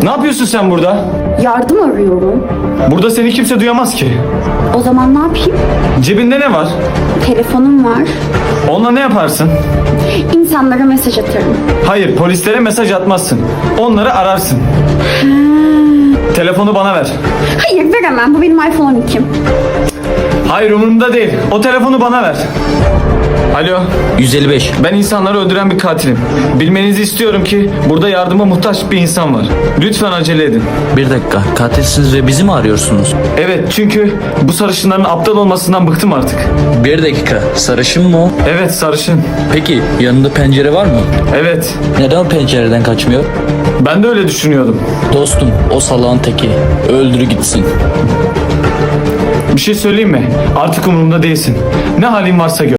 Ne yapıyorsun sen burada? Yardım arıyorum. Burada seni kimse duyamaz ki. O zaman ne yapayım? Cebinde ne var? Telefonum var. Onunla ne yaparsın? İnsanlara mesaj atarım. Hayır, polislere mesaj atmazsın. Onları ararsın. Telefonu bana ver. Hayır, veremem. Bu benim iPhone 12'm. Hayır, umurumda değil. O telefonu bana ver. Alo, 155. ben insanları öldüren bir katilim. Bilmenizi istiyorum ki burada yardıma muhtaç bir insan var. Lütfen acele edin. Bir dakika. Katilsiniz ve bizi mi arıyorsunuz? Evet, çünkü bu sarışınların aptal olmasından bıktım artık. Bir dakika. Sarışın mı o? Evet, sarışın. Peki yanında pencere var mı? Evet, Neden pencereden kaçmıyor? ben de öyle düşünüyordum. Dostum o salağın teki. Öldür gitsin. Bir şey söyleyeyim mi? Artık umurumda değilsin. Ne halin varsa gör.